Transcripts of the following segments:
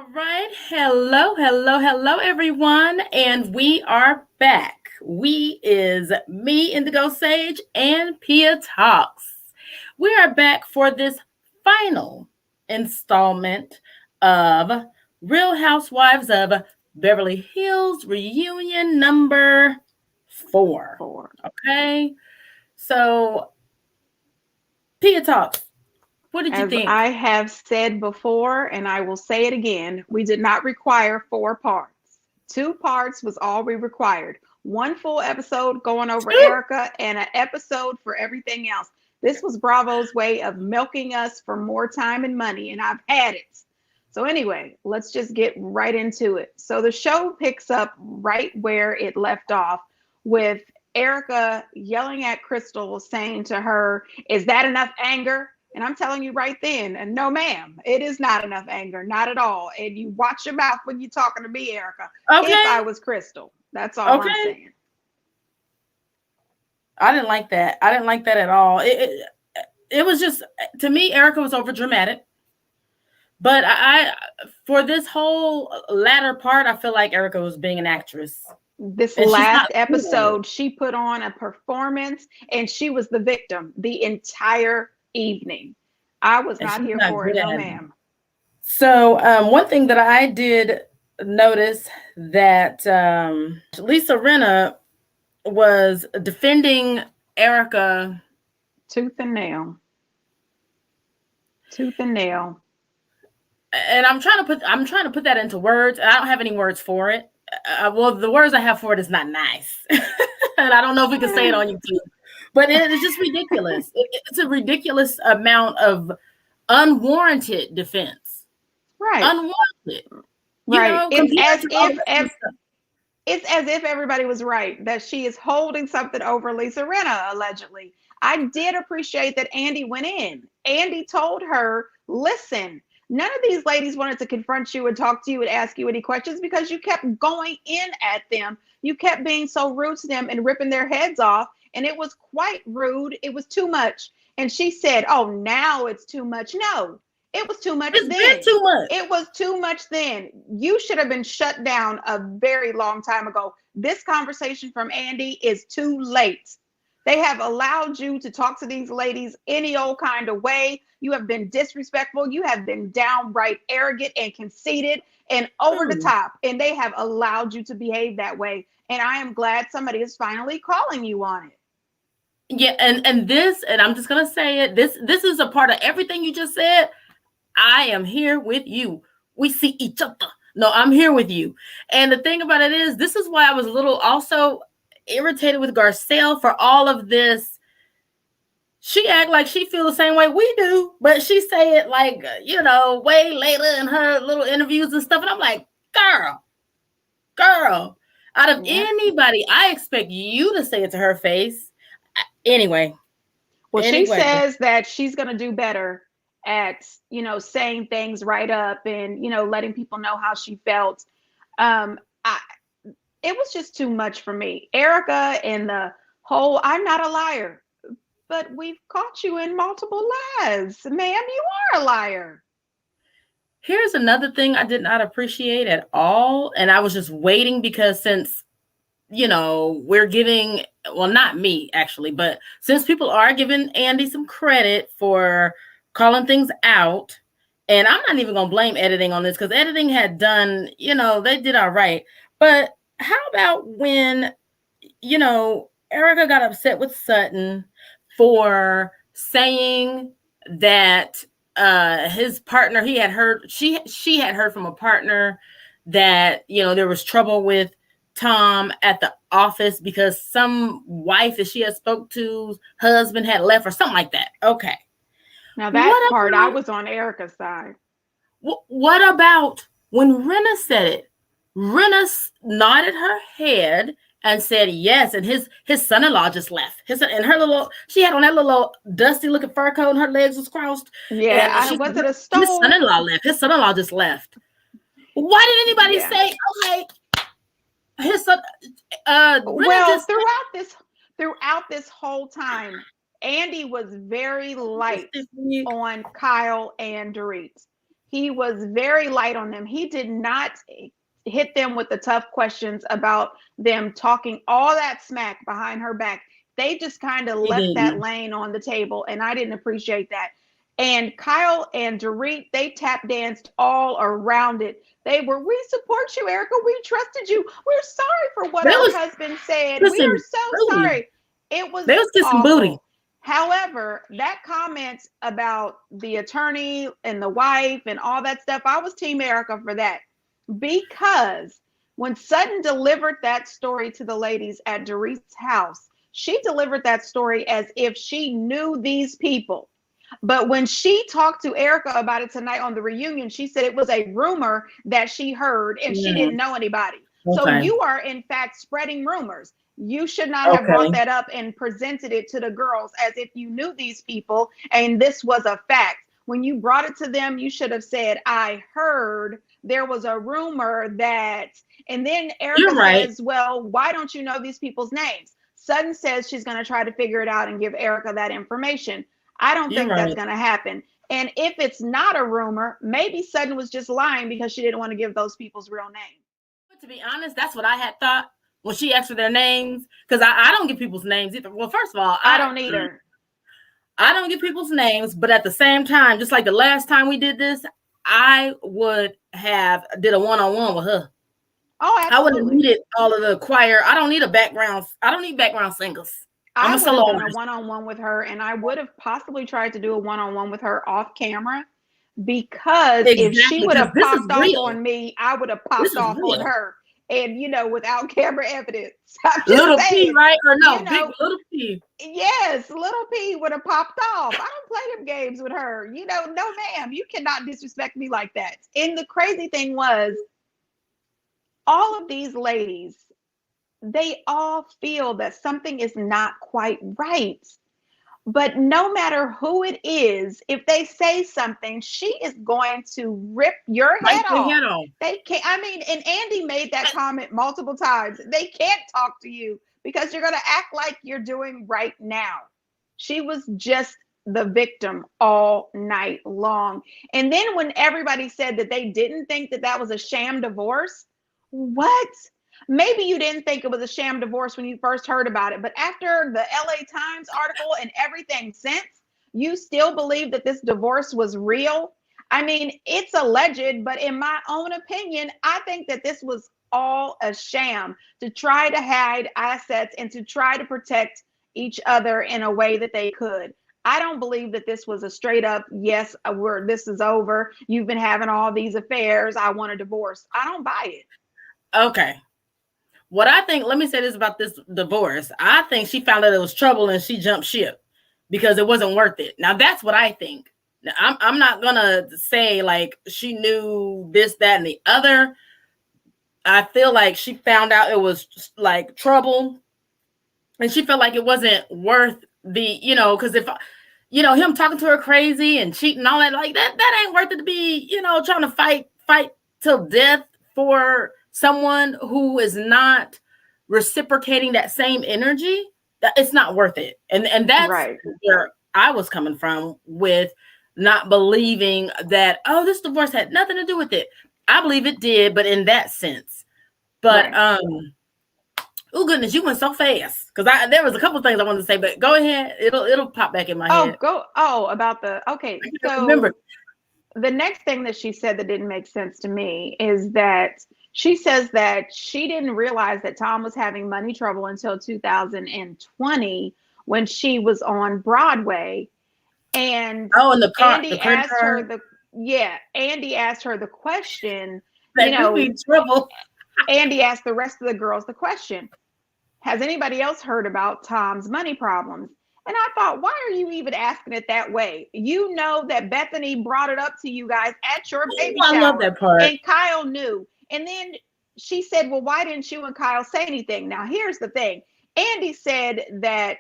All right. Hello, everyone. And we are back. We is me, Indigo Sage, and Pia Talks. We are back for this final installment of Real Housewives of Beverly Hills reunion number 4. For Okay. So, Pia Talks, what did you as think? I have said before, and I will say it again, we did not require 4 parts. 2 parts was all we required. One full episode going over Erica and an episode for everything else. This was Bravo's way of milking us for more time and money, and I've had it. So, anyway, let's just get right into it. So, the show picks up right where it left off with Erica yelling at Crystal, saying to her, "Is that enough anger?" And I'm telling you right then, and no, ma'am, it is not enough anger, not at all. And you watch your mouth when you're talking to me, Erica. If I Okay. was Crystal, that's all I'm Okay. saying. I didn't like that. I didn't like that at all. It was just, to me, Erica was over dramatic. But for this whole latter part, I feel like Erica was being an actress, This and she's last not good at it. episode, she put on a performance and she was the victim the entire evening. I was And not she's here not for good it, at no, it. ma'am. So, one thing that I did notice that Lisa Rinna was defending Erica, Tooth and nail. Tooth and nail. and I'm trying to put that into words. I don't have any words for it. Well, the words I have for it is not nice, and I don't know if we can say it on YouTube. But it is just ridiculous. It's a ridiculous amount of unwarranted defense. Right, Unwarranted, right. It's compared as to all the if rest of the stuff. it's as if everybody was right that she is holding something over Lisa Rinna, allegedly. I did appreciate that Andy went in. Andy told her, listen, none of these ladies wanted to confront you and talk to you and ask you any questions because you kept going in at them. You kept being so rude to them and ripping their heads off. And it was quite rude. It was too much. And she said, oh, now it's too much. No, it was too much It's been then. too much. It was too much then. You should have been shut down a very long time ago. This conversation from Andy is too late. They have allowed you to talk to these ladies any old kind of way. You have been disrespectful. You have been downright arrogant and conceited and over the Mm. top. And they have allowed you to behave that way. And I am glad somebody is finally calling you on it. Yeah, and I'm just gonna say it. This is a part of everything you just said. I am here with you. We see each other. No, I'm here with you. And the thing about it is, this is why I was a little also irritated with Garcelle for all of this. She act like she feel the same way we do, but she say it like, way later in her little interviews and stuff. And I'm like, girl, out of Yeah. anybody, I expect you to say it to her face. Anyway, Well, she anyway. says that she's going to do better at, saying things right up and, letting people know how she felt. I, it was just too much for me. Erica and the whole, I'm not a liar, but we've caught you in multiple lies. Ma'am, you are a liar. Here's another thing I did not appreciate at all. And I was just waiting because since, we're giving, well, not me actually, but since people are giving Andy some credit for calling things out, and I'm not even going to blame editing on this because editing had done, they did all right. But how about when, Erica got upset with Sutton for saying that his partner, he had heard, she had heard from a partner that there was trouble with Tom at the office because some wife that she had spoke to's husband had left or something like that. Okay. Now, that What part, I about was on Erica's side. what about when Renna said it? Renna nodded her head and said yes, and his son-in-law just left. And her little, she had on that little dusty looking fur coat, and her legs was crossed, Yeah, and she was it a his stole? son-in-law left. His son-in-law just left. Why did anybody Yeah. say okay? His son, Renna Well, just throughout this whole time, Andy was very light on Kyle and Dorit. he was very light on them. He did not hit them with the tough questions about them talking all that smack behind her back. They just kind of He left that didn't. lane on the table, and I didn't appreciate that. And Kyle and Dorit, they tap danced all around it. They were, we support you, Erica. We trusted you. We're sorry for what They our was husband said. We are kissing so booty. sorry. It was They was kissing booty. awful. However, that comment about the attorney and the wife and all that stuff, I was Team Erica for that. Because when Sutton delivered that story to the ladies at Dorit's house, she delivered that story as if she knew these people. But when she talked to Erica about it tonight on the reunion, she said it was a rumor that she heard and she Mm, didn't know anybody. So okay. you are, in fact, spreading rumors. You should not have brought Okay. that up and presented it to the girls as if you knew these people and this was a fact. When you brought it to them, you should have said, I heard there was a rumor that, and then You're Erica right. says, well, why don't you know these people's names? Sutton says she's going to try to figure it out and give Erica that information. I don't You're think that's right. going to happen. And if it's not a rumor, maybe Sutton was just lying because she didn't want to give those people's real names. But to be honest, that's what I had thought when she asked for their names. Because I don't give people's names either. Well, first of all, I don't either. I don't give people's names, but at the same time, just like the last time we did this, I would have did a one-on-one with her. Oh, I wouldn't have absolutely. needed all of the choir. I don't need a background. I don't need background singers. I'm I a would have done a soloist. one-on-one with her, and I would have possibly tried to do a one-on-one with her off camera, because if she Exactly, would because have this is popped off real. on me, I would have This popped is off on real. her. And, without camera evidence. I'm just Little P, saying, right? Or you no, big know, little P. yes, little P would have popped off. I don't play them games with her. No, ma'am, you cannot disrespect me like that. And the crazy thing was, all of these ladies, they all feel that something is not quite right. But no matter who it is, if they say something, she is going to rip your Bite head your off. head off. They can't, I mean, and Andy made that comment multiple times. They can't talk to you because you're going to act like you're doing right now. She was just the victim all night long. And then when everybody said that they didn't think that that was a sham divorce, what? Maybe you didn't think it was a sham divorce when you first heard about it, but after the LA Times article and everything since, you still believe that this divorce was real? I mean, it's alleged, but in my own opinion, I think that this was all a sham to try to hide assets and to try to protect each other in a way that they could. I don't believe that this was a straight up, yes, this is over. You've been having all these affairs. I want a divorce. I don't buy it. Okay. What I think, let me say this about this divorce. I think she found out it was trouble and she jumped ship because it wasn't worth it. Now that's what I think. Now, I'm not gonna say like she knew this, that, and the other. I feel like she found out it was like trouble, and she felt like it wasn't worth because if him talking to her crazy and cheating and all that, like that ain't worth it to be trying to fight till death for someone who is not reciprocating that same energy. That it's not worth it, and that's Right. where I was coming from with not believing that, oh, this divorce had nothing to do with it. I believe it did, but in that sense. But Right. oh goodness, you went so fast because there was a couple of things I wanted to say, but go ahead. It'll pop back in my Oh, head. go. Oh, about the. Okay. I can't remember. So the next thing that she said that didn't make sense to me is that she says that she didn't realize that Tom was having money trouble until 2020 when she was on Broadway. And Oh, in the car, the Andy credit asked her card. the, yeah, Andy asked her the question, you That do be know, trouble. Andy asked the rest of the girls the question, has anybody else heard about Tom's money problems? And I thought, why are you even asking it that way? You know that Bethany brought it up to you guys at your Oh, baby I love shower, that part. and Kyle knew. And then she said, well, why didn't you and Kyle say anything? Now, here's the thing. Andy said that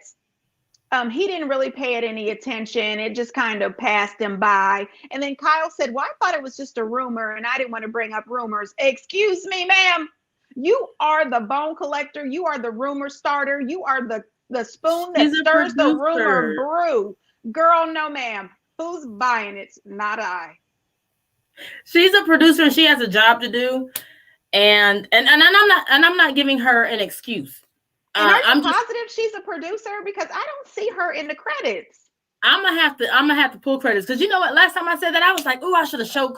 he didn't really pay it any attention. It just kind of passed him by. And then Kyle said, well, I thought it was just a rumor and I didn't want to bring up rumors. Excuse me, ma'am. You are the bone collector. You are the rumor starter. You are the spoon She's that a stirs the rumor producer. brew. Girl, no, ma'am. Who's buying it? Not I. She's a producer and she has a job to do. And I'm not giving her an excuse. And are you I'm just positive she's a producer? Because I don't see her in the credits. I'm gonna have to pull credits because you know what? Last time I said that I was like, oh, I should have showed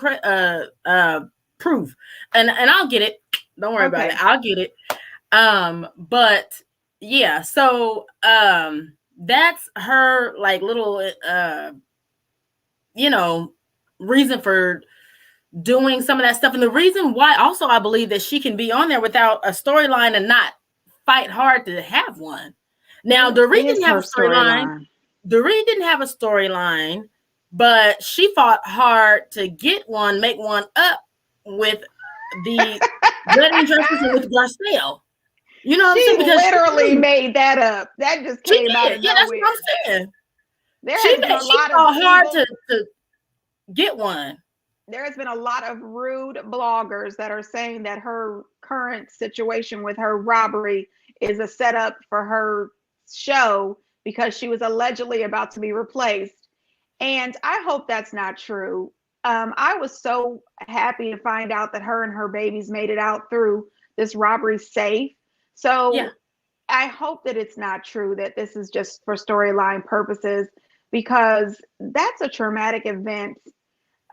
proof, and I'll get it. Don't worry about it. I'll get it. But yeah, so that's her like little you know reason for doing some of that stuff, and the reason why also I believe that she can be on there without a storyline and not fight hard to have one. Now, What Dorit is didn't have her a storyline. storyline? Doreen didn't have a storyline, but she fought hard to get one, make one up with the wedding dresses and with Garcelle. You know what I'm She saying? Because literally made that up. That just she came out did. of Yeah, that's what nowhere. I'm saying. There has been a She lot of fought hard evil. to get one. There has been a lot of rude bloggers that are saying that her current situation with her robbery is a setup for her show because she was allegedly about to be replaced. And I hope that's not true. I was so happy to find out that her and her babies made it out through this robbery safe. Yeah, So I hope that it's not true, that this is just for storyline purposes, because that's a traumatic event.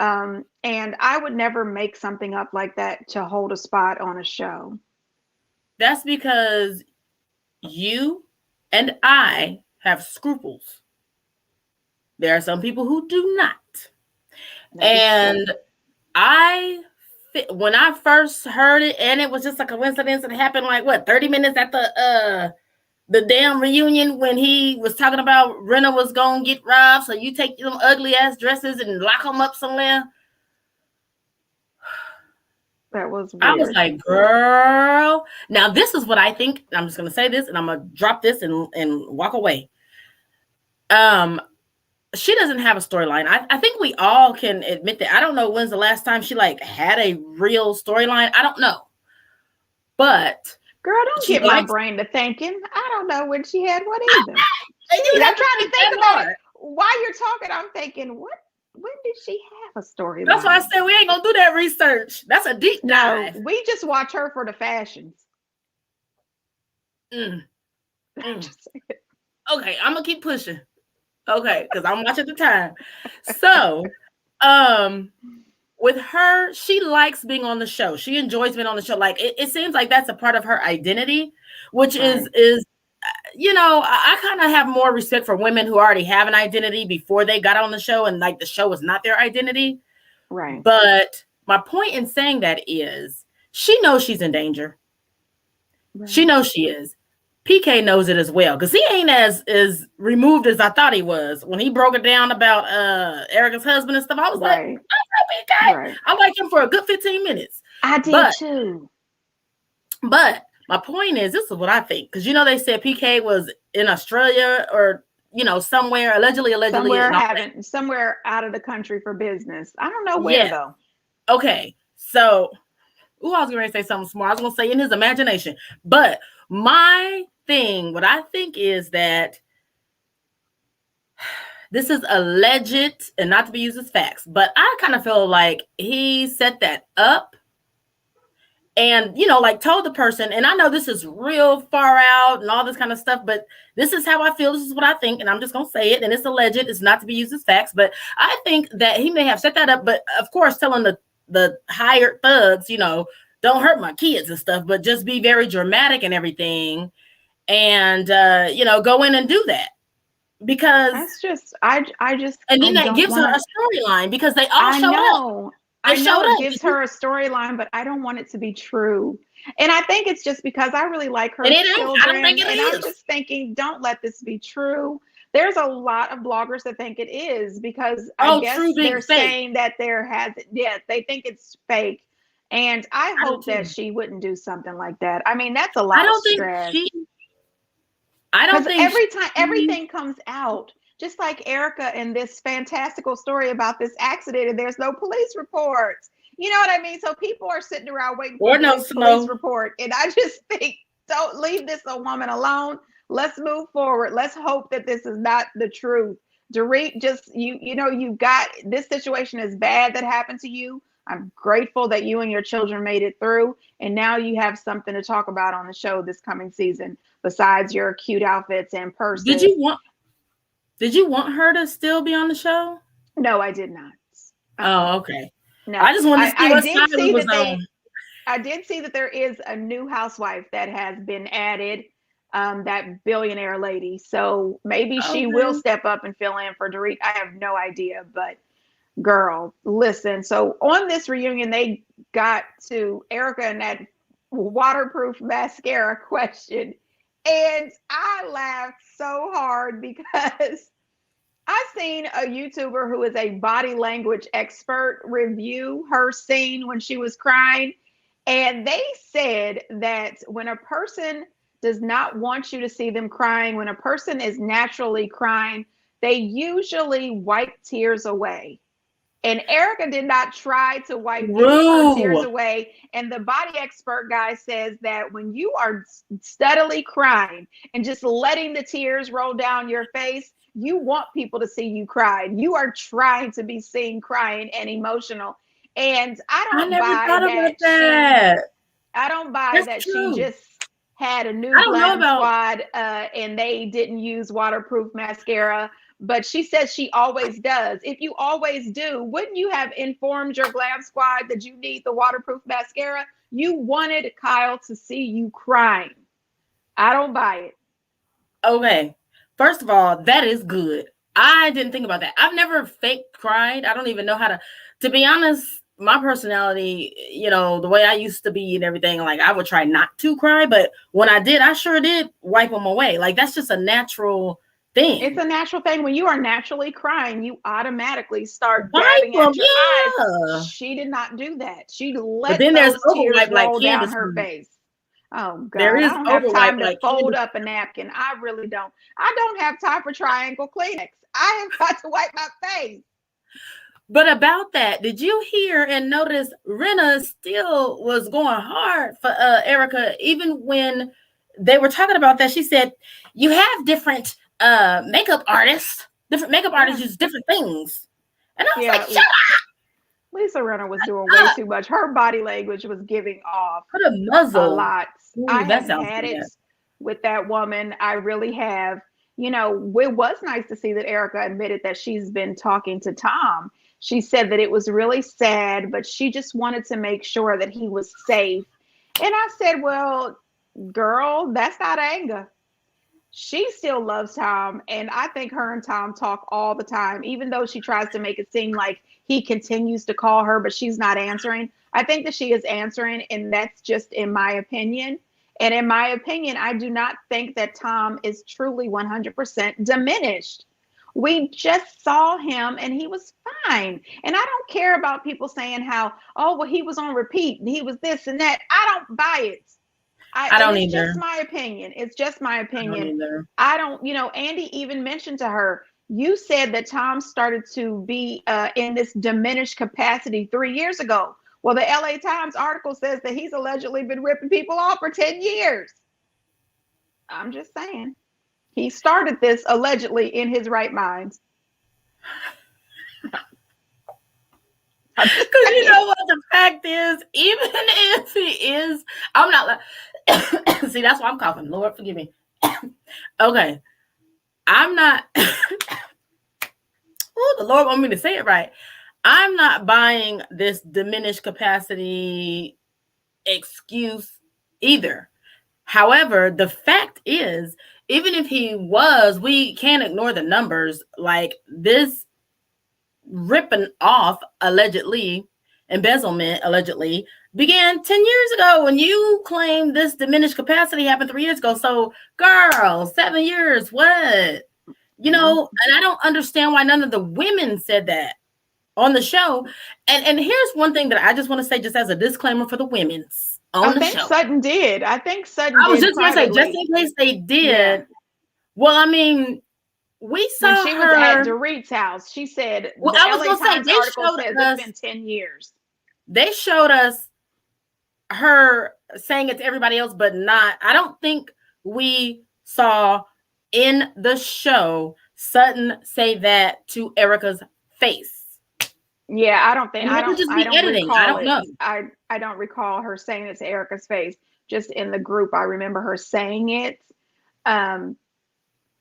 And I would never make something up like that to hold a spot on a show. that's because you and I have scruples. There are some people who do not. That is true. And I, when I first heard it, and it was just a coincidence, it happened like what 30 minutes at the damn reunion when he was talking about Renna was gonna get robbed, so you take them ugly ass dresses and lock them up somewhere. That was I was weird. like, girl. Now this is what I think. I'm just gonna say this, and I'm gonna drop this and walk away. Um, she doesn't have a storyline. I think we all can admit that. I don't know when's the last time she like had a real storyline. I don't know, but Girl, don't she get my likes. brain to thinking. I don't know when she had one either. And you Shit, I'm have to trying to think think that about it. hard. While you're talking, I'm thinking, what? When did she have a That's why I storyline? said we ain't gonna do that research. That's a deep No, dive. we just watch her for the fashions. Mm, mm. Just Okay, I'm gonna keep pushing. Okay, because I'm watching the time. So, um, with her, she likes being on the show. She enjoys being on the show. Like it seems like that's a part of her identity, which right, is you know, I kind of have more respect for women who already have an identity before they got on the show, and like the show is not their identity. right, But my point in saying that is, she knows she's in danger. She right, knows she is. PK knows it as well because he ain't as removed as I thought he was when he broke it down about Erica's husband and stuff. I was like, right, PK. right. I like him for a good 15 minutes. I did But too. but my point is, this is what I think, because you know they said PK was in Australia or you know somewhere allegedly and all that. Somewhere out of the country for business. I don't know where Yeah. though. Okay. So, I was going to say something smart. I was going to say in his imagination, but my thing, what I think is that this is alleged and not to be used as facts, but I kind of feel like he set that up and, you know, like told the person, and I know this is real far out and all this kind of stuff, but this is how I feel. This is what I think. And I'm just going to say it. And it's alleged. It's not to be used as facts, but I think that he may have set that up, but of course, telling the hired thugs, you know, don't hurt my kids and stuff, but just be very dramatic and everything. And, you know, go in and do that because, That's just I just and I then that don't gives her want a to. storyline because they all I showed up. know. They I know showed it up. gives her a storyline, but I don't want it to be true. And I think it's just because I really like her And it ain't. I don't children. think it And I'm is. just thinking, don't let this be true. There's a lot of bloggers that think it is because I Oh, guess true being they're fake. saying that yeah, they think it's fake. And I I do hope that too. she wouldn't do something like that. I mean, that's a I lot of don't think stress. she. I don't Because think every time she. everything comes out, just like Erica in this fantastical story about this accident, and there's no police reports. You know what I mean? So people are sitting around waiting for Or no police snow. report. And I just think, don't leave this a woman alone. Let's move forward. Let's hope that this is not the truth. Dorit, just you know, you've got this situation is bad that happened to you, I'm grateful that you and your children made it through. And now you have something to talk about on the show this coming season, besides your cute outfits and Did purses. you want did you want her to still be on the show? No, I did not. Oh, okay. No, I just wanted to see I what did side we see was that on. I did see that there is a new housewife that has been added, that billionaire lady. So maybe she will Okay. step up and fill in for Dorit. I have no idea, but girl, listen. So on this reunion, they got to Erica and that waterproof mascara question. And I laughed so hard because I've seen a YouTuber who is a body language expert review her scene when she was crying. And they said that when a person does not want you to see them crying, when a person is naturally crying, they usually wipe tears away. And Erica did not try to wipe any of her tears Rue. away. And the body expert guy says that when you are steadily crying and just letting the tears roll down your face, you want people to see you cry. You are trying to be seen crying and emotional. And I never thought about that. I don't buy That's that she true. just had a new I don't know glam about squad, and they didn't use waterproof mascara. But she says she always does. If you always do, wouldn't you have informed your glam squad that you need the waterproof mascara? You wanted Kyle to see you crying. I don't buy it. okay. First of all, that is good. I didn't think about that. I've never fake cried. I don't even know how to be honest, my personality, the way I used to be and everything, like I would try not to cry, but when I did, I sure did wipe them away. Like that's just a natural It's thing. a natural thing. When you are naturally crying, you automatically start Wipe dabbing them, at your eyes. yeah. She did not do that. She But let then there's those tears overwipe like roll down Candace her do. face. Oh There God, I is don't have overwipe time to like fold Candace. up a napkin. I really don't. I don't have time for triangle Kleenex. I have got to wipe my face. But about that, did you hear and notice Rena still was going hard for Erica, even when they were talking about that? She said, you have different makeup artists. Different makeup Yeah, artists use different things. And I was like, yeah. shut Lisa Renner was doing way up. too much. Her body language was giving off Put a a muzzle. lot. I Ooh, that have sounds had it bad. with that woman. I really have. It was nice to see that Erica admitted that she's been talking to Tom. She said that it was really sad, but she just wanted to make sure that he was safe. And I said, well, girl, that's not anger. She still loves Tom, and I think her and Tom talk all the time, even though she tries to make it seem like he continues to call her, but she's not answering. I think that she is answering, and that's just in my opinion. And in my opinion, I do not think that Tom is truly 100% diminished. We just saw him and he was fine. And I don't care about people saying how, oh, well, he was on repeat and he was this and that. I don't buy it. I And don't it's either. just my opinion. It's just my I don't opinion. either. I don't, Andy even mentioned to her, you said that Tom started to be in this diminished capacity 3 years ago. Well, the LA Times article says that he's allegedly been ripping people off for 10 years. I'm just saying. He started this allegedly in his right mind. I'm just Because you saying. know what the fact is, even if he is, I'm not like, see, that's why I'm coughing. Lord, forgive me. Okay. I'm not, oh, the Lord want me to say it right. I'm not buying this diminished capacity excuse either. However, the fact is, even if he was, we can't ignore the numbers. Like this ripping off allegedly, embezzlement allegedly began 10 years ago when you claim this diminished capacity happened 3 years ago. So, girl, 7 years, what? Mhm. And I don't understand why none of the women said that on the show. And here's one thing that I just want to say, just as a disclaimer for the women's I on the think show. Sutton did. I think Sutton I was did just gonna say, just privately. in case they Yeah. did. Well, I mean, we When saw she was at her. Dorit's house, she said Well, the I was LA gonna say Times article says it's been 10 years. they showed us her saying it to everybody else, but not. I don't think we saw in the show Sutton say that to Erica's face. Yeah, I don't think And that could just I be don't editing. I recall don't it. know. I don't recall her saying it to Erica's face. Just in the group, I remember her saying it. Um,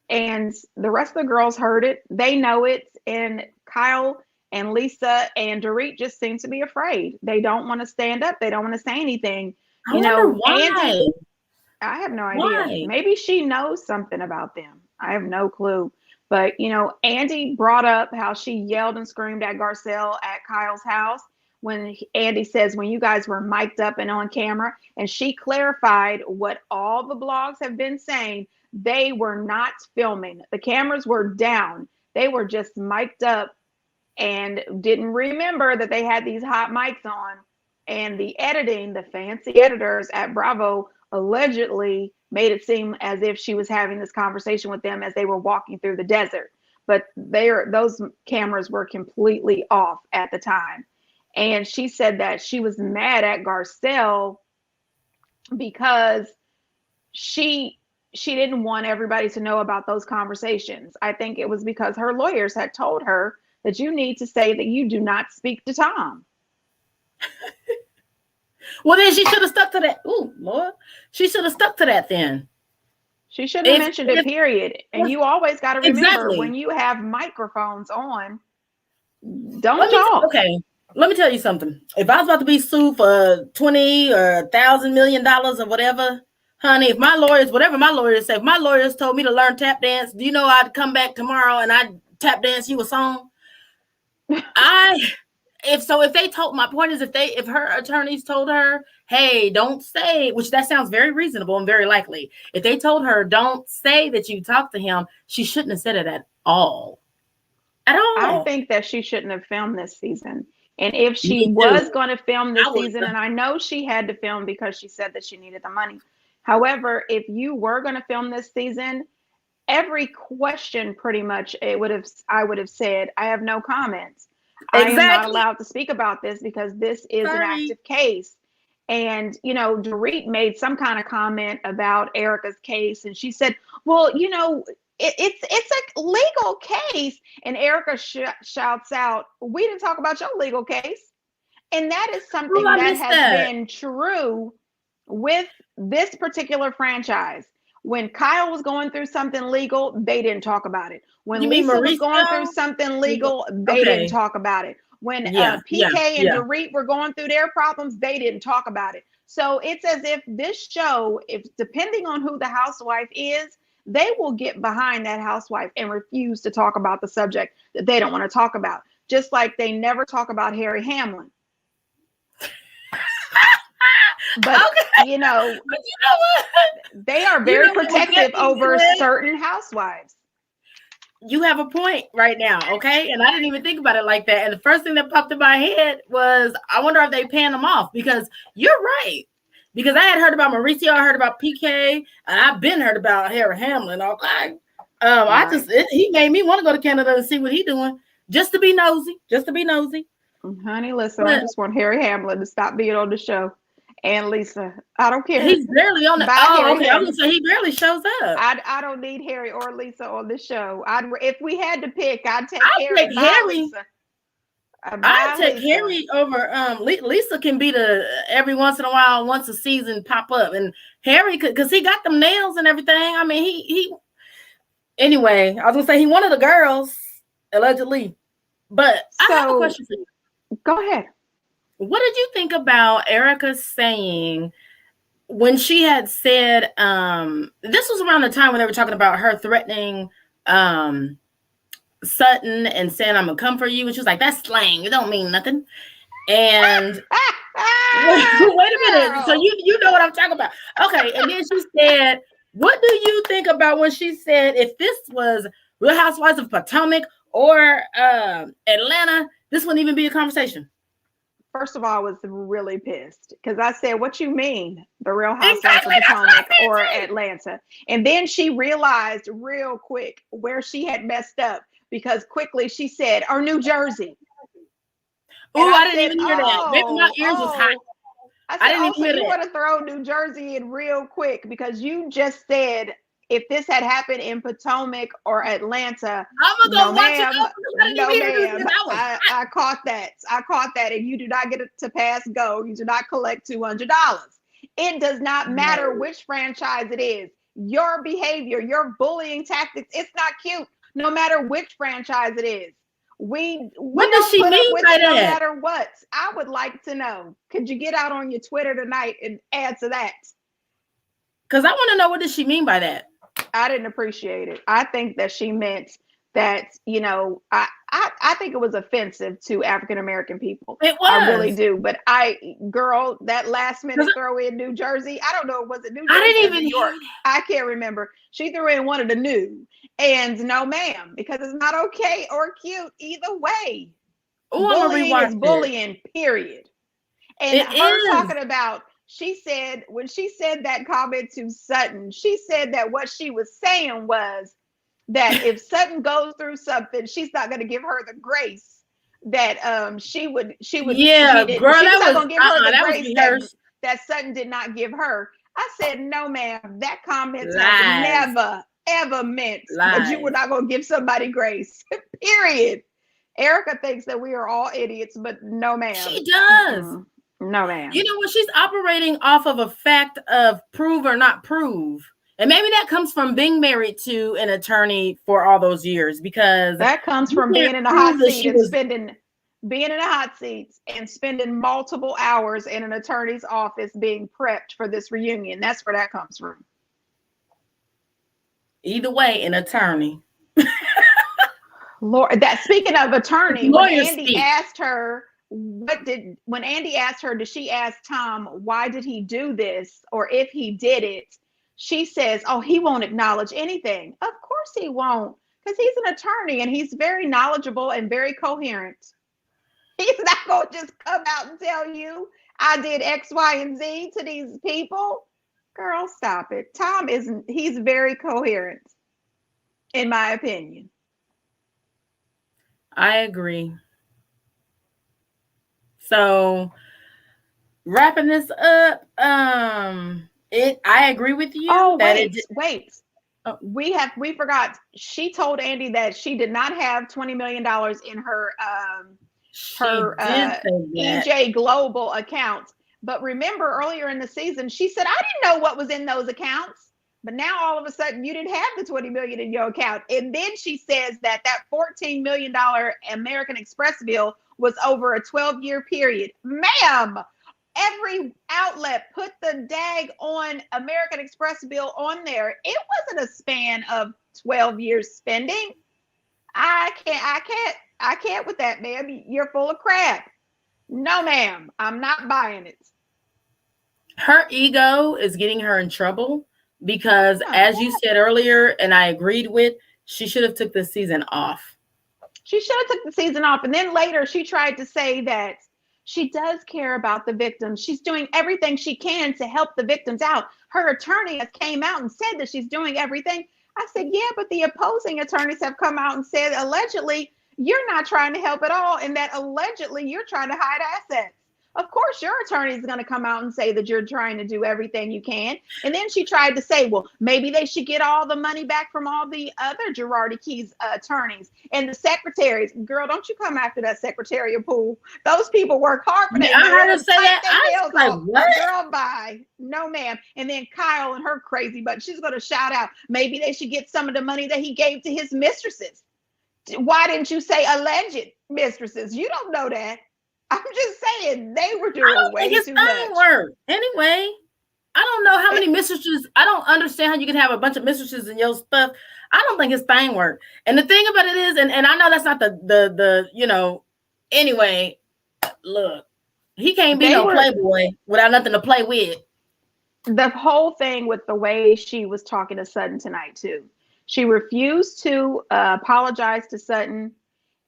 and the rest of the girls heard it. They know it. And Kyle and Lisa and Dorit just seem to be afraid. They don't want to stand up. They don't want to say anything. I wonder Andy, why. I have no idea. Why? Maybe she knows something about them. I have no clue. But, Andy brought up how she yelled and screamed at Garcelle at Kyle's house when Andy says, when you guys were mic'd up and on camera. And she clarified what all the blogs have been saying. They were not filming, the cameras were down. They were just mic'd up and didn't remember that they had these hot mics on. And the editing, the fancy editors at Bravo allegedly made it seem as if she was having this conversation with them as they were walking through the desert. But those cameras were completely off at the time. And she said that she was mad at Garcelle because she didn't want everybody to know about those conversations. I think it was because her lawyers had told her that you need to say that you do not speak to Tom. Well, then she should have stuck to that. Ooh, Lord. She should have stuck to that then. She shouldn't have mentioned it, period. And you always got to remember, exactly, when you have microphones on, don't talk. Okay, let me tell you something. If I was about to be sued for 20 or $1,000,000 or whatever, honey, if my lawyers, whatever my lawyers say, if my lawyers told me to learn tap dance, do you know I'd come back tomorrow and I'd tap dance you a song? If they told, my point is, if her attorneys told her, hey, don't say, which that sounds very reasonable and very likely, if they told her, don't say that you talked to him, she shouldn't have said it at all. At all. I think that she shouldn't have filmed this season. And if she Me was too. going to film this season, and I know she had to film because she said that she needed the money. However, if you were going to film this season, every question pretty much I would have said, I have no comments. I am not Exactly. allowed to speak about this because this is an active case. And, Dorit made some kind of comment about Erica's case. And she said, well, it's a legal case. And Erica shouts out, we didn't talk about your legal case. And that is something that has been true with this particular franchise. When Kyle was going through something legal, they didn't talk about it. When Lisa was going through something legal, they didn't talk about it. When PK and Dorit were going through their problems, they didn't talk about it. So it's as if this show, if depending on who the housewife is, they will get behind that housewife and refuse to talk about the subject that they don't want to talk about. Just like they never talk about Harry Hamlin. But you know what? They are very protective over certain housewives. You have a point right now, okay? And I didn't even think about it like that. And the first thing that popped in my head was, I wonder if they pan them off, because you're right. Because I had heard about Mauricio, I heard about PK, and I've been heard about Harry Hamlin. Okay, he made me want to go to Canada and see what he's doing, just to be nosy, Honey, listen, I just want Harry Hamlin to stop being on the show. And Lisa, I don't care. He's barely on the. Okay. I was gonna say he barely shows up. I don't need Harry or Lisa on the show. If we had to pick, I'd take Harry. Lisa. I'd take Harry over. Lisa can be the every once in a while, once a season pop up, and Harry could, because he got them nails and everything. I mean, he. Anyway, I was gonna say he one of the girls allegedly, but I have a question for you. Go ahead. What did you think about Erica saying when she had said, this was around the time when they were talking about her threatening Sutton and saying, I'm going to come for you. And she was like, that's slang. It don't mean nothing. And wait a minute. So you know what I'm talking about. Okay. And then she said, what do you think about when she said, if this was Real Housewives of Potomac or Atlanta, this wouldn't even be a conversation? First of all, I was really pissed because I said, what you mean, the Real Housewives of Potomac or Atlanta? And then she realized real quick where she had messed up, because quickly she said, or New Jersey. Oh, I didn't even hear that. Maybe my ears was hot. I didn't even hear that. You want to throw New Jersey in real quick because you just said if this had happened in Potomac or Atlanta, I'm gonna no go watch it ma'am, over because I didn't even no hear this ma'am. because I was hot. I caught that. I caught that. And you do not get it to pass go. You do not collect $200. It does not matter No. which franchise it is. Your behavior, your bullying tactics, it's not cute, no matter which franchise it is. We What does don't she put up mean with by it no that? matter what. I would like to know. Could you get out on your Twitter tonight and answer that? Because I want to know what does she mean by that. I didn't appreciate it. I think that she meant that, I think it was offensive to African American people. It I really was. do. But girl, that last minute throw in New Jersey, I don't know, was it New I Jersey or didn't New even York? hear I can't remember. She threw in one of the new. And no, ma'am, because it's not okay or cute either way. that. Oh, I'm gonna Bullying rewatch is it. bullying, period. And It her is. talking about, she said, when she said that comment to Sutton, she said that what she was saying was that if Sutton goes through something, she's not going to give her the grace that she would Yeah, she didn't girl, she was that not was going to give her the that was grace rehearsed. that Sutton did not give her. I said, no, ma'am, that comment have Lies. never ever meant that you were Lies. not going to give somebody grace. Period. Erica thinks that we are all idiots, but no, ma'am. She does. Mm-mm. No, ma'am. You know what? She's operating off of a fact of prove or not prove. And maybe that comes from being married to an attorney for all those years because That comes you from can't being in a hot prove that seat she and was spending multiple hours in an attorney's office being prepped for this reunion. That's where that comes from. either way an attorney. Lord, that speaking of attorney, Lawyers speak. when Andy asked her, did she ask Tom, why did he do this? Or if he did it, she says, oh, he won't acknowledge anything. Of course he won't, because he's an attorney and he's very knowledgeable and very coherent. He's not going to just come out and tell you, I did X, Y, and Z to these people. Girl, stop it. Tom isn't, he's very coherent, in my opinion. I agree. So wrapping this up, I agree with you Oh, that wait. oh, We forgot. She told Andy that she did not have $20 million in she her did say that. EJ Global account. But remember earlier in the season, she said, I didn't know what was in those accounts. But now all of a sudden you didn't have the 20 million in your account. And then she says that $14 million American Express bill was over a 12-year period. Ma'am, every outlet put the dag on American Express bill on there. It wasn't a span of 12 years spending. I can't with that, ma'am. You're full of crap. No, ma'am, I'm not buying it. Her ego is getting her in trouble because Yeah. as you said earlier and I agreed with, she should have took this season off. She should have took the season off. And then later she tried to say that she does care about the victims. She's doing everything she can to help the victims out. Her attorney has came out and said that she's doing everything. I said, yeah, but the opposing attorneys have come out and said allegedly you're not trying to help at all, and that allegedly you're trying to hide assets. Of course, your attorney is going to come out and say that you're trying to do everything you can. And then she tried to say, well, maybe they should get all the money back from all the other Girardi Keys attorneys and the secretaries. Girl, don't you come after that secretarial pool. Those people work hard for their I money. heard her say that. I was like, what? Girl, bye. No, ma'am. And then Kyle and her crazy, but she's going to shout out, maybe they should get some of the money that he gave to his mistresses. Why didn't you say alleged mistresses? You don't know that. I'm just saying they were doing way too much. Work. Anyway, I don't know how many mistresses. I don't understand how you can have a bunch of mistresses in your stuff. I don't think his thing work. And the thing about it is, and I know that's not the anyway, look, he can't be no playboy without nothing to play with. The whole thing with the way she was talking to Sutton tonight too. She refused to apologize to Sutton.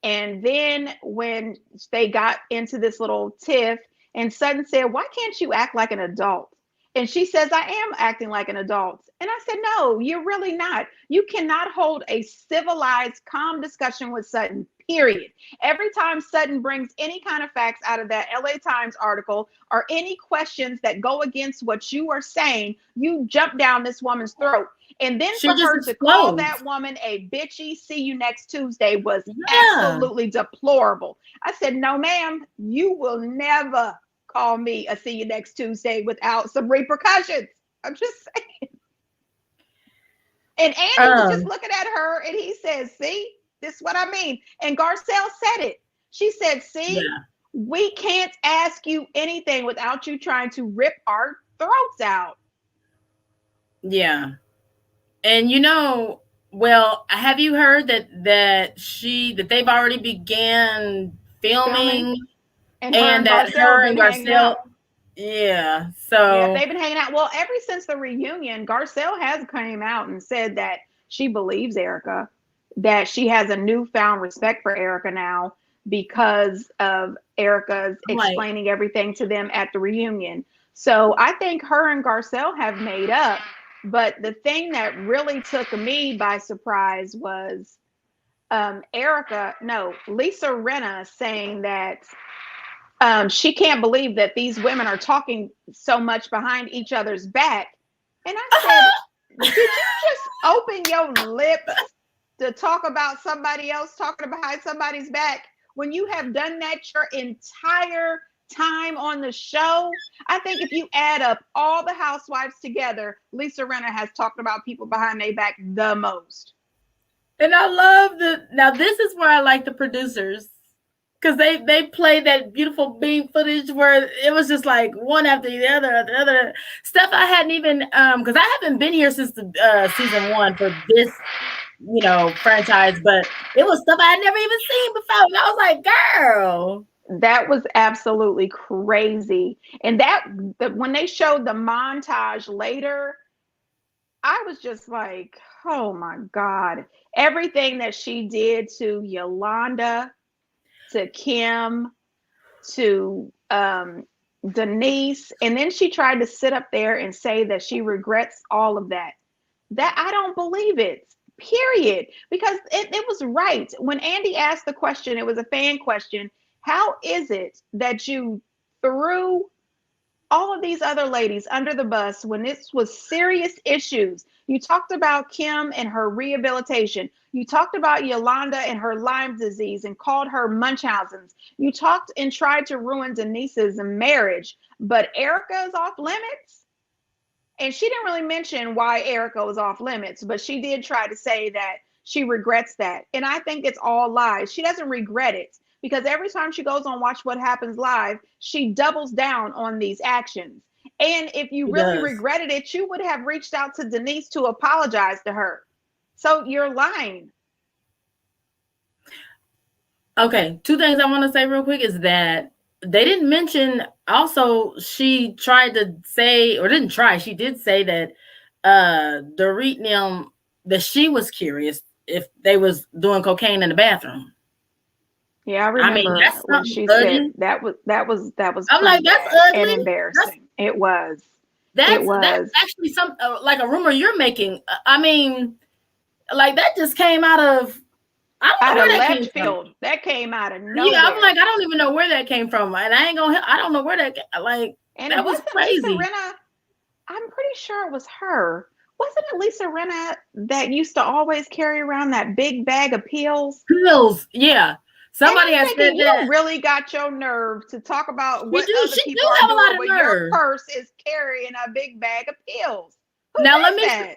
And then when they got into this little tiff, and Sutton said, why can't you act like an adult? And she says, I am acting like an adult. And I said, no, you're really not. You cannot hold a civilized, calm discussion with Sutton, period. Every time Sutton brings any kind of facts out of that LA Times article or any questions that go against what you are saying, you jump down this woman's throat. And then She for just her to call explodes. that woman a bitchy, see you next Tuesday was Yeah. absolutely deplorable. I said, no, ma'am, you will never call me a see you next Tuesday without some repercussions. I'm just saying. And Andy was just Um, looking at her and he says, see, this is what I mean. And Garcelle said it. She said, see, yeah, we can't ask you anything without you trying to rip our throats out. yeah. And well, have you heard that they've already began Filming. filming And her and and that Garcelle have her been and hanging Garcelle, out. yeah. Yeah, So they've been hanging out. Well, ever since the reunion, Garcelle has came out and said that she believes Erica, that she has a newfound respect for Erica now because of Erica's I'm like, explaining everything to them at the reunion. So I think her and Garcelle have made up. But the thing that really took me by surprise was Lisa Rinna saying that she can't believe that these women are talking so much behind each other's back. And I said, did you just open your lips to talk about somebody else talking behind somebody's back when you have done that your entire time on the show? I think if you add up all the housewives together, Lisa Rinna has talked about people behind their back the most. and I love now this is where I like the producers because they played that beautiful beam footage where it was just like one after the other stuff I hadn't even because I haven't been here since the season one for this franchise, but it was stuff I had never even seen before. And I was like, girl. That was absolutely crazy. And when they showed the montage later, I was just like, oh my God. Everything that she did to Yolanda, to Kim, to Denise, and then she tried to sit up there and say that she regrets all of that. That I don't believe it. Period. Because it was right. When Andy asked the question, it was a fan question. How is it that you threw all of these other ladies under the bus when this was serious issues? You talked about Kim and her rehabilitation. You talked about Yolanda and her Lyme disease and called her Munchausen's. You talked and tried to ruin Denise's marriage, but Erica is off limits. And she didn't really mention why Erica was off limits, but she did try to say that she regrets that. And I think it's all lies. She doesn't regret it because every time she goes on Watch What Happens Live, she doubles down on these actions. And if you She really does. regretted it, you would have reached out to Denise to apologize to her. So you're lying. Okay, two things I want to say real quick is that they didn't mention also she tried to say or didn't try, she did say that Dorit them that she was curious if they was doing cocaine in the bathroom. Yeah, I I mean, remember that's when something she said ugly. that was I'm pretty like, that's bad and ugly. That's embarrassing. It was. It that's was. actually some like a rumor you're making. I mean, like that just came out of I don't know Out of where that left came from. field. That came out of Yeah, I'm nowhere. like, I don't even know where that came from, and I don't know where like And it that was wasn't Lisa crazy. Rinna. I'm pretty sure it was her. Wasn't it Lisa Rinna that used to always carry around that big bag of pills? Pills, yeah. And Somebody I'm has said thinking, you that. really got your nerve to talk about what other She people do are have a doing lot of when your nerve. purse is carrying a big bag of pills. Who Now does that?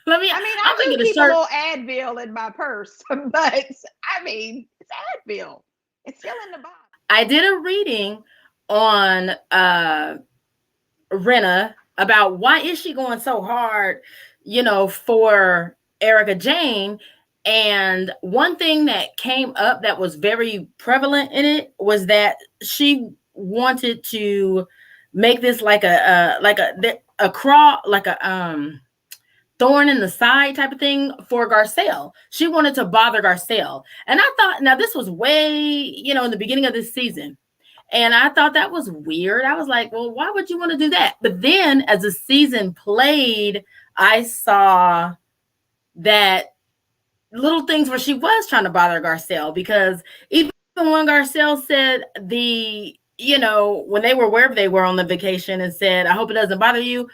let me. I mean, I'm I do thinking the keep a shirt. little Advil in my purse, but I mean, it's Advil. It's still in the box. I did a reading on Rena about why is she going so hard, for Erica Jane. And one thing that came up that was very prevalent in it was that she wanted to make this like a crawl, like a thorn in the side type of thing for Garcelle. She wanted to bother Garcelle. And I thought, now this was way, in the beginning of this season. And I thought that was weird. I was like, well, why would you want to do that? But then as the season played, I saw that little things where she was trying to bother Garcelle because even when Garcelle said when they were wherever they were on the vacation and said, I hope it doesn't bother you,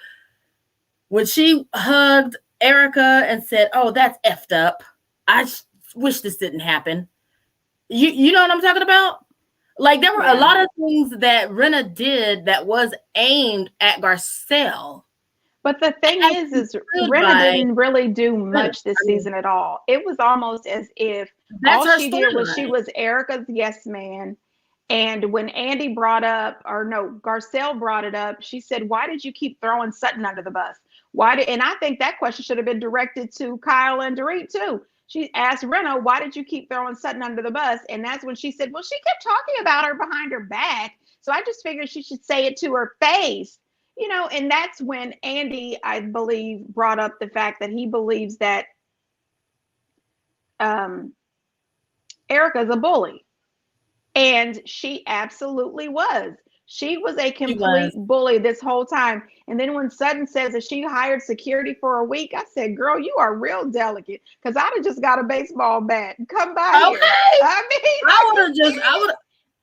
when she hugged Erica and said, "Oh, that's effed up. I wish this didn't happen." You know what I'm talking about? Like there were a Yeah. lot of things that Renna did that was aimed at Garcelle. But the thing As is stood Renna by didn't really do Renna. much this I mean, season at all. It was almost as if that's all her she did was she storyline. was Erica's yes man. And when Andy brought up, or no, Garcelle brought it up, she said, "Why did you keep throwing Sutton under the bus? Why did?" And I think that question should have been directed to Kyle and Dorit too. She asked Renna, "Why did you keep throwing Sutton under the bus?" And that's when she said, "Well, she kept talking about her behind her back, so I just figured she should say it to her face." And that's when Andy, I believe, brought up the fact that he believes that um, Erica's a bully. And she absolutely was. She was a She was. complete bully this whole time. And then when Sutton says that she hired security for a week, I said, "Girl, you are real delicate. Because I'd have just got a baseball bat and come by here." Okay. I mean, I are would you have just, I serious? would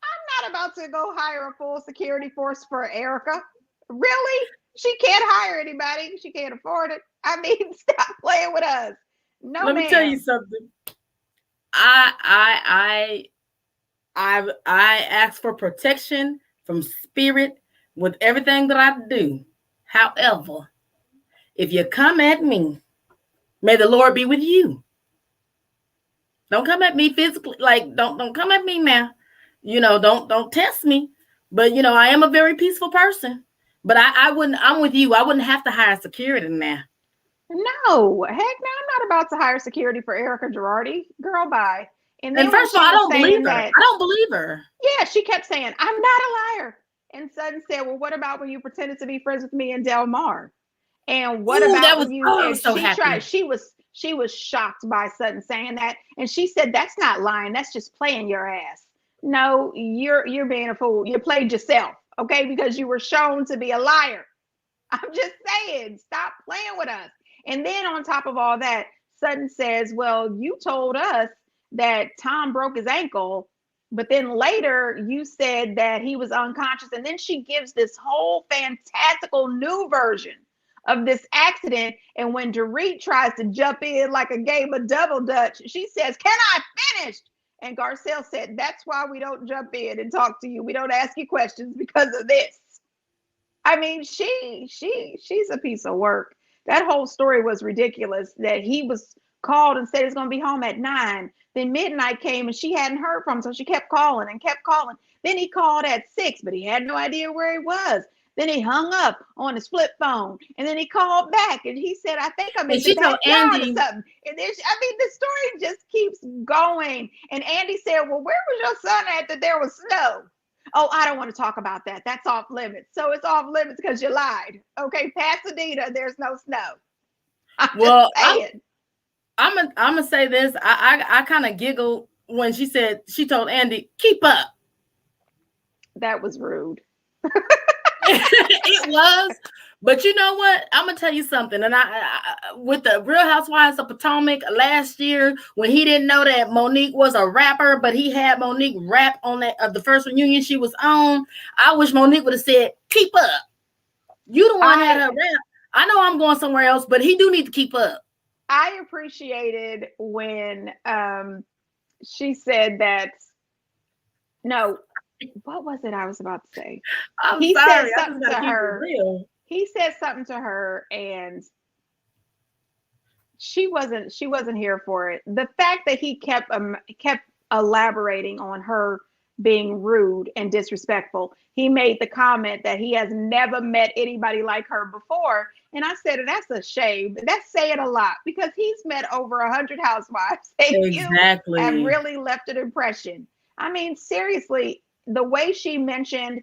I'm not about to go hire a full security force for Erica. Really? She can't hire anybody. She can't afford it. I mean, stop playing with us. No, let me tell you ma'am. something. I ask for protection from spirit with everything that I do. However, if you come at me, may the Lord be with you. Don't come at me physically. Like don't come at me now. Don't test me. But I am a very peaceful person. But I wouldn't. I'm with you. I wouldn't have to hire security now. No, heck no, I'm not about to hire security for Erica Girardi. Girl, bye. And And then when first of she all, I was don't believe saying her. that, I don't believe her. yeah, she kept saying, "I'm not a liar." And Sutton said, "Well, what about when you pretended to be friends with me and Del Mar? And what Ooh, about that was. when you?" Oh, I And was so she tried, happy. she was shocked by Sutton saying that. And she said, "That's not lying, that's just playing your ass." No, you're being a fool. You played yourself, okay, because you were shown to be a liar. I'm just saying, stop playing with us. And then on top of all that, Sutton says, "Well, you told us that Tom broke his ankle, but then later you said that he was unconscious." And then she gives this whole fantastical new version of this accident. And when Dorit tries to jump in like a game of double dutch, she says, "Can I finish?" And Garcelle said, "That's why we don't jump in and talk to you. We don't ask you questions because of this." I mean, she's a piece of work. That whole story was ridiculous. That he was called and said he's going to be home at 9. Then midnight came and she hadn't heard from him, so she kept calling and kept calling. Then he called at 6, but he had no idea where he was. Then he hung up on his flip phone, and then he called back and he said, "I think I'm And in the she told backyard or Andy, something." And then, I mean, the story just keeps going. And Andy said, "Well, where was your son at that there was snow?" "Oh, I don't want to talk about that. That's off limits." So it's off limits because you lied. Okay, Pasadena, there's no snow. I'm just well, saying. I'm gonna say this. I kind of giggled when she told Andy, "Keep up." That was rude. It was. But you know what? I'm gonna tell you something. And with the Real Housewives of Potomac last year, when he didn't know that Monique was a rapper, but he had Monique rap on that of the first reunion she was on. I wish Monique would have said, "Keep up." You the one had I her rap. I know I'm going somewhere else, but he do need to keep up. I appreciated when she said that. No, what was it I was about to say? I'm He said sorry. I just something to gotta keep it her. real. He said something to her, and she wasn't here for it. The fact that he kept elaborating on her being rude and disrespectful. He made the comment that he has never met anybody like her before. And I said, "That's a shame. That's saying a lot because he's met over 100 housewives and you have Exactly. really left an impression." I mean, seriously, the way she mentioned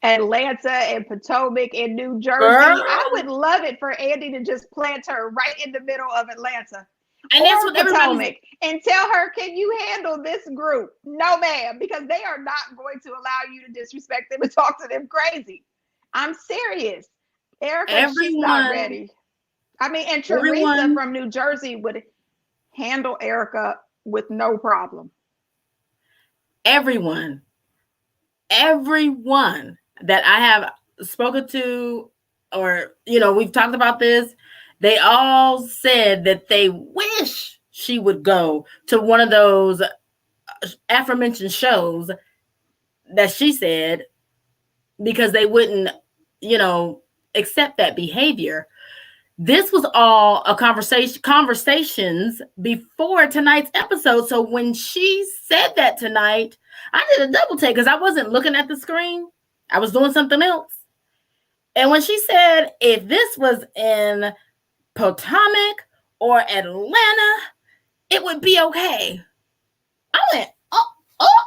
Atlanta and Potomac and New Jersey. I Girl. would love it for Andy to just plant her right in the middle of Atlanta And that's or what everybody's Potomac and tell her, "Can you handle this group?" No, ma'am, because they are not going to allow you to disrespect them and talk to them crazy. I'm serious. Erica, she's not everyone, ready. I mean, and Teresa everyone, from New Jersey would handle Erica with no problem. everyone, everyone that I have spoken to, or we've talked about this, They all said that they wish she would go to one of those aforementioned shows that she said, because they wouldn't, you know, accept that behavior. This was all a conversations before tonight's episode. So when she said that tonight, I did a double take because I wasn't looking at the screen. I was doing something else. And when she said, if this was in Potomac or Atlanta, it would be okay. I went, oh, oh.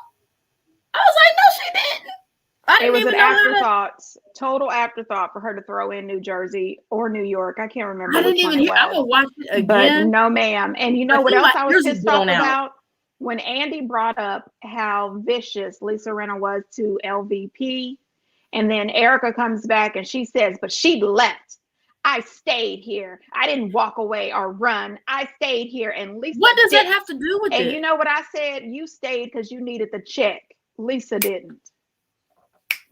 I was like, no, she didn't. I It didn't was an even know how to. afterthought, total afterthought for her to throw in New Jersey or New York. I can't remember I didn't which one even it hear. I'm was. gonna watch it But again. no, ma'am. And you I know what think else my I was ears is pissed off blown out. about? When Andy brought up how vicious Lisa Rinna was to LVP, and then Erica comes back and she says, but she left. I stayed here. I didn't walk away or run. I stayed here, and Lisa What does that didn't. have to do with And you it? know what I said? You stayed because you needed the check. Lisa didn't.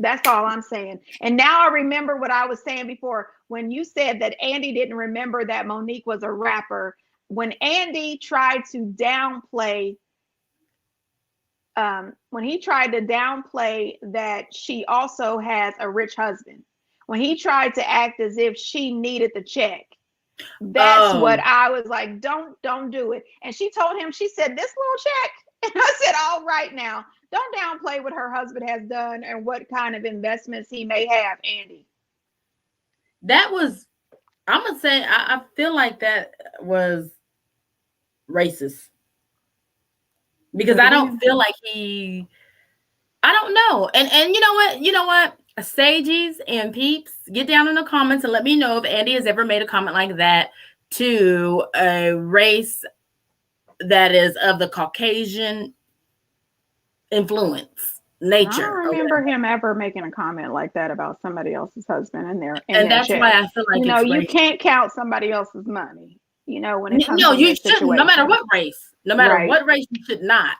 That's all I'm saying. And now I remember what I was saying before when you said that Andy didn't remember that Monique was a rapper. When Andy tried to downplay, when he tried to downplay that she also has a rich husband, when he tried to act as if she needed the check, that's what Oh, I was like, don't do it. And she told him, she said, this little check. And I said, all right now, don't downplay what her husband has done and what kind of investments he may have, Andy. that was. I'm gonna say I feel like that was racist because But I don't again, feel like he. I don't know. And you know what? You know what? Sagies and peeps, get down in the comments and let me know if Andy has ever made a comment like that to a race that is of the Caucasian influence, I don't nature, or remember whatever. him ever making a comment like that about somebody else's husband and And their that's why check. I feel like it's You racist. can't count somebody else's money, when it comes No, in you this shouldn't, no matter situation. what race. No matter Right. what race, you should not.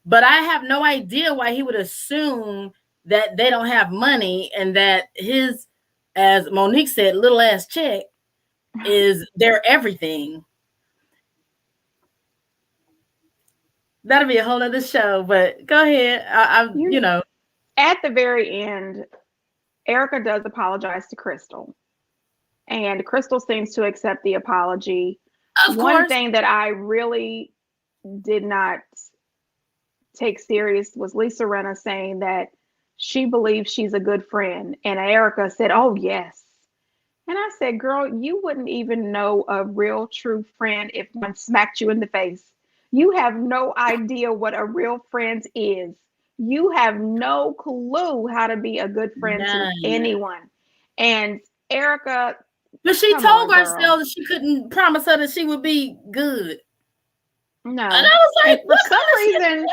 But I have no idea why he would assume that they don't have money and that his, as Monique said, little ass check is their everything. That'll be a whole other show, but go ahead. You At the very end, Erica does apologize to Crystal, and Crystal seems to accept the apology. of One course, thing that I really did not take serious was Lisa Rinna saying that she believes she's a good friend, and Erica said, "Oh yes." And I said, "Girl, you wouldn't even know a real true friend if one smacked you in the face. You have no idea what a real friend is. You have no clue how to be a good friend to none. anyone." And Erica, But she come on, told girl. herself that she couldn't promise her that she would be good. And I No. was And like, for what some kind of shit is reason,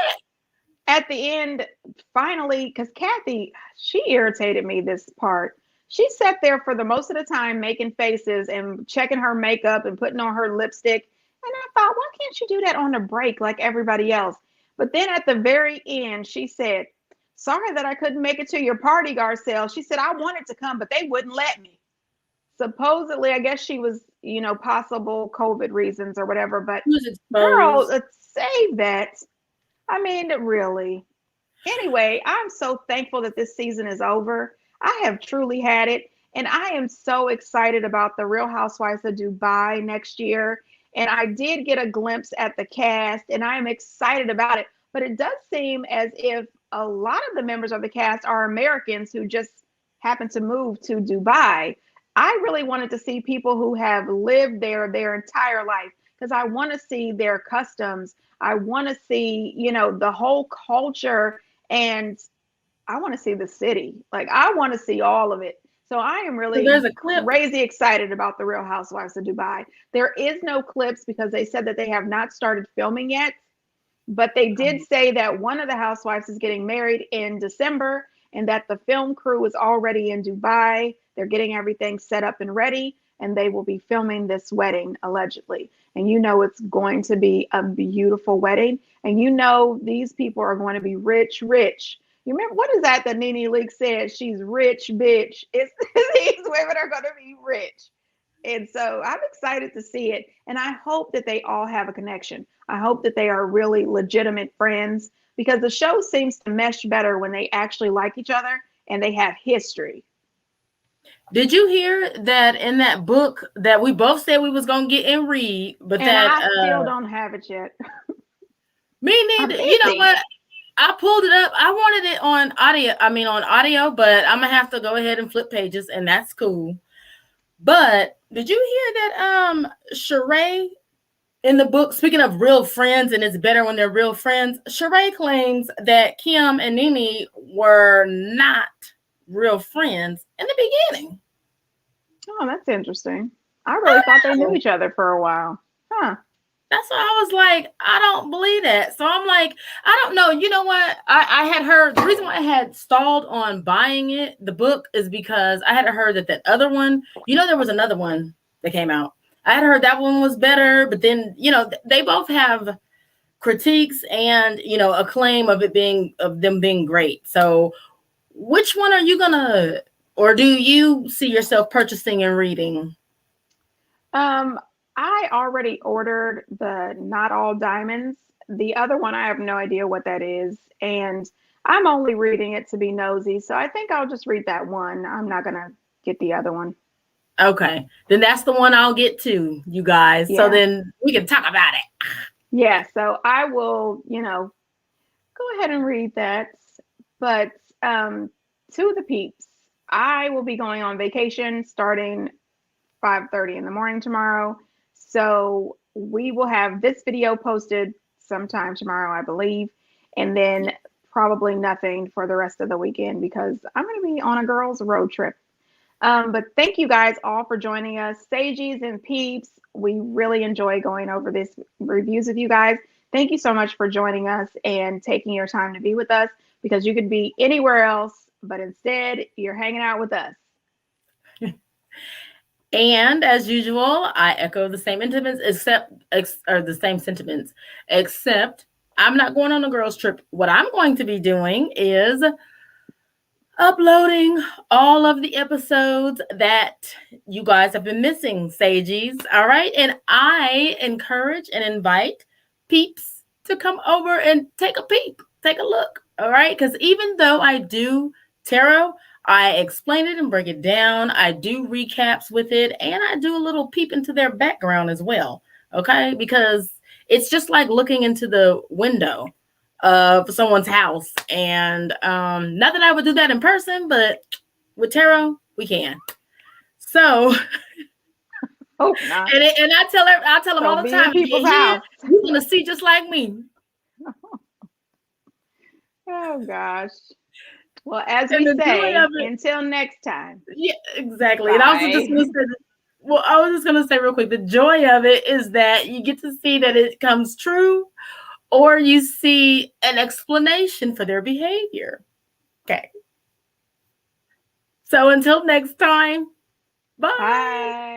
at the end, finally, because Kathy, she irritated me this part. She sat there for the most of the time making faces and checking her makeup and putting on her lipstick. And I thought, why can't you do that on a break like everybody else? But then at the very end, she said, sorry that I couldn't make it to your party, Garcelle. She said, I wanted to come, but they wouldn't let me. Supposedly, I guess she was, possible COVID reasons or whatever. But she was girl, exposed? save that. I mean, really. Anyway, I'm so thankful that this season is over. I have truly had it. And I am so excited about the Real Housewives of Dubai next year. And I did get a glimpse at the cast, and I am excited about it. But it does seem as if a lot of the members of the cast are Americans who just happen to move to Dubai. I really wanted to see people who have lived there their entire life because I want to see their customs. I want to see, the whole culture, and I want to see the city. Like, I want to see all of it. So I am So really there's a clip. crazy excited about the Real Housewives of Dubai. There is no clips because they said that they have not started filming yet, but they did say that one of the housewives is getting married in December and that the film crew is already in Dubai. They're getting everything set up and ready, and they will be filming this wedding allegedly. And it's going to be a beautiful wedding. And these people are going to be rich, rich. You remember, what is that Nene Leakes said? She's rich, bitch. It's these women are going to be rich. And so I'm excited to see it. And I hope that they all have a connection. I hope that they are really legitimate friends because the show seems to mesh better when they actually like each other and they have history. Did you hear that in that book that we both said we was gonna get and read, but And that I still don't have it yet. me I'm neither. You know busy. what? I pulled it up. I wanted it on audio. I mean on audio, but I'm gonna have to go ahead and flip pages, and that's cool. But did you hear that Sheree in the book, speaking of real friends, and it's better when they're real friends, Sheree claims that Kim and Nene were not real friends in the beginning. Oh, that's interesting. I I really thought they knew know. each other for a while. Huh. That's why I was like, I don't believe that. So I'm like, I don't know. You know what? I had heard the reason why I had stalled on buying it, the book, is because I had heard that other one, there was another one that came out. I had heard that one was better, but then, they both have critiques and, acclaim of them being great. So which one are you gonna, or do you see yourself purchasing and reading? Um, I already ordered the Not All Diamonds. The other one, I have no idea what that is. And I'm only reading it to be nosy. So I think I'll just read that one. I'm not going to get the other one. Okay, then that's the one I'll get to, you guys. So Yeah. then we can talk about it. Yeah. So I will, go ahead and read that. But to the peeps, I will be going on vacation starting 5:30 in the morning tomorrow. So we will have this video posted sometime tomorrow, I believe, and then probably nothing for the rest of the weekend because I'm going to be on a girls' road trip. But thank you guys all for joining us, Sagies and Peeps. We really enjoy going over this reviews with you guys. Thank you so much for joining us and taking your time to be with us because you could be anywhere else, but instead you're hanging out with us. And as usual, I echo the same sentiments, or the same sentiments, except I'm not going on a girls' trip. What I'm going to be doing is uploading all of the episodes that you guys have been missing, Sagies. All right. And I encourage and invite peeps to come over and take a peep, take a look. All right. Because even though I do tarot, I explain it and break it down. I do recaps with it, and I do a little peep into their background as well. Okay. Because it's just like looking into the window for someone's house. And not that I would do that in person, but with tarot, we can. So, Hope not. and I tell them all Don't the be in time, if people's you're here, house. you're gonna see just like me. Oh gosh. Well, as And we the joy say, of it, until next time. yeah, exactly. And I was just Bye. gonna say, well, I was just gonna say real quick, the joy of it is that you get to see that it comes true, or you see an explanation for their behavior. Okay. So until next time, bye. Bye.